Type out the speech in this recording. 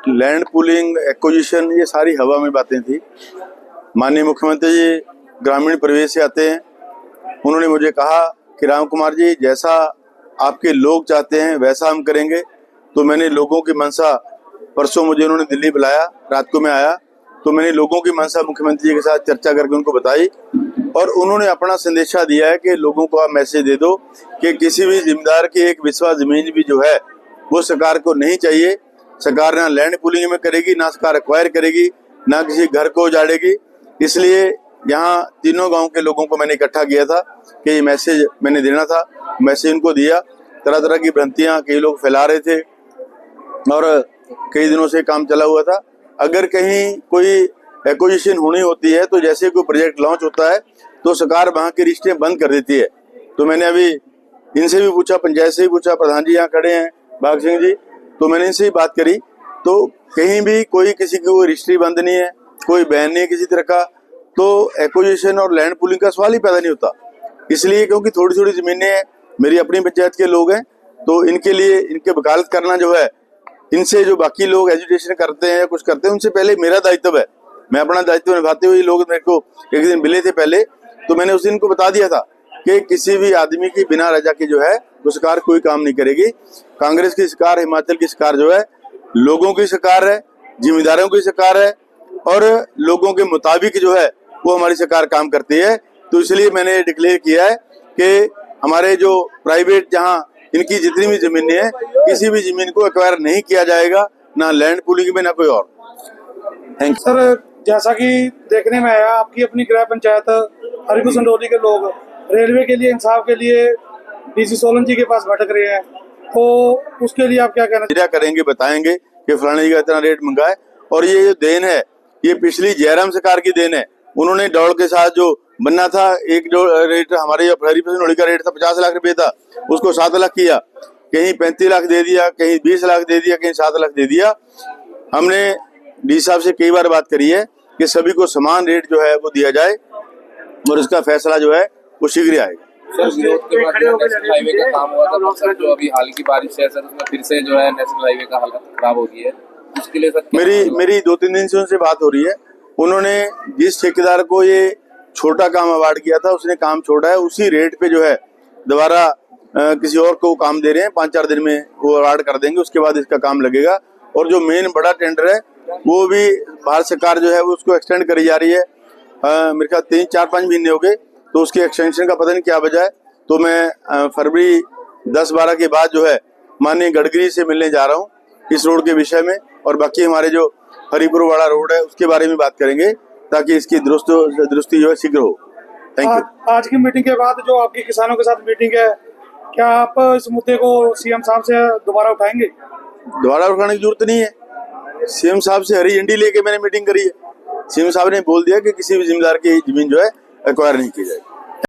Land pooling, acquisition, ये सारी हवा में बातें थी। माननीय मुख्यमंत्री जी ग्रामीण परिवेश से आते हैं। उन्होंने मुझे कहा कि राम कुमार जी, जैसा आपके लोग चाहते हैं वैसा हम करेंगे। तो मैंने लोगों की मंशा, परसों मुझे उन्होंने दिल्ली बुलाया, रात को मैं आया, तो मैंने लोगों की मंशा मुख्यमंत्री जी के साथ चर्चा करके उनको बताई और उन्होंने अपना संदेशा दिया है कि लोगों को आप मैसेज दे दो कि किसी भी जिम्मेदार की एक विश्वास जमीन भी जो है वो सरकार को नहीं चाहिए। सरकार ना लैंड पूलिंग में करेगी, ना सरकार एक्वायर करेगी, ना किसी घर को उजाड़ेगी। इसलिए यहाँ तीनों गांव के लोगों को मैंने इकट्ठा किया था कि ये मैसेज मैंने देना था। मैसेज उनको दिया। तरह तरह की भ्रांतियां कई लोग फैला रहे थे और कई दिनों से काम चला हुआ था। अगर कहीं कोई एक्विजिशन होनी होती है तो जैसे कोई प्रोजेक्ट लॉन्च होता है तो सरकार वहाँ की रजिस्ट्रियाँ बंद कर देती है। तो मैंने अभी इनसे भी पूछा, पंचायत से भी पूछा, प्रधान जी यहाँ खड़े हैं भाग सिंह जी, तो मैंने इनसे भी बात करी तो कहीं भी कोई किसी की कोई रजिस्ट्री बंद नहीं है, कोई बैन नहीं है किसी तरह का। तो एक्विजिशन और लैंड पूलिंग का सवाल ही पैदा नहीं होता। इसलिए क्योंकि थोड़ी थोड़ी जमीनें हैं, मेरी अपनी पंचायत के लोग हैं, तो इनके लिए इनके वकालत करना जो है, इनसे जो बाकी लोग एजुटेशन करते हैं या कुछ करते हैं उनसे पहले मेरा दायित्व है। मैं अपना दायित्व निभाते हुए लोग मेरे को एक दिन मिले थे पहले, तो मैंने उस दिन को बता दिया था कि किसी भी आदमी की बिना रजा के जो है वो सरकार कोई काम नहीं करेगी। कांग्रेस की सरकार, हिमाचल की सरकार जो है लोगों की सरकार है, जिम्मेदारों की सरकार है और लोगों के मुताबिक जो है वो हमारी सरकार काम करती है। तो इसलिए मैंने डिक्लेयर किया है कि हमारे जो प्राइवेट, जहाँ इनकी जितनी भी जमीनें हैं, किसी भी जमीन को एक्वायर नहीं किया जाएगा, ना लैंड पूलिंग में ना कोई और। Thank you sir. जैसा कि देखने में आया, आपकी अपनी ग्राम पंचायत हरिपुर संडोली के लोग रेलवे के लिए, इंसाफ के लिए डीसी सोलन जी के पास भटक रहे हैं, तो उसके लिए आप क्या कहना करेंगे? बताएंगे कि फलाने जी का इतना रेट मंगा है और ये जो देन है ये पिछली जयराम सरकार की देन है। उन्होंने दौड़ के साथ जो बनना था, एक जो रेट हमारे हरिपुर संडोली का रेट था 50 लाख रुपए था, उसको 7 लाख किया, कहीं 35 लाख दे दिया, कहीं 20 लाख दे दिया, कहीं 7 लाख दे दिया। हमने डी साहब से कई बार बात करी है कि सभी को समान रेट जो है वो दिया जाए और इसका फैसला जो है वो शीघ्र आएगा। सर, विरोध के बाद नेशनल हाईवे का काम हुआ था, पर सर जो अभी हाल की बारिश है सर, उसमें फिर से जो है नेशनल हाईवे का हालत खराब हो गई है। उसके लिए सर मेरी 2-3 दिन से उनसे बात हो रही है। उन्होंने जिस ठेकेदार को ये छोटा काम अवार्ड किया था उसने काम छोड़ा है, उसी रेट पे जो है दोबारा किसी और को काम दे रहे हैं। 5-4 दिन में वो अवार्ड कर देंगे, उसके बाद इसका काम लगेगा। और जो मेन बड़ा टेंडर है वो भी भारत सरकार जो है वो उसको एक्सटेंड करी जा रही है। मेरे ख्याल 3-4-5 महीने हो गए, तो उसके एक्सटेंशन का पता नहीं क्या वजह है। तो मैं फरवरी 10-12 के बाद जो है माननीय गडकरी से मिलने जा रहा हूँ इस रोड के विषय में, और बाकी हमारे जो हरिपुर वाला रोड है उसके बारे में बात करेंगे ताकि इसकी दुरुस्ती जो है शीघ्र हो। Thank you. आज की मीटिंग के बाद जो आपकी किसानों के साथ मीटिंग है, क्या आप इस मुद्दे को सीएम साहब से दोबारा उठाएंगे? दोबारा उठाने की जरूरत नहीं है। सीएम साहब से हरी झंडी लेके मैंने मीटिंग करी है। सीएम साहब ने बोल दिया कि किसी भी जिम्मेदार की जमीन जो है एक्वायर नहीं की जाएगी।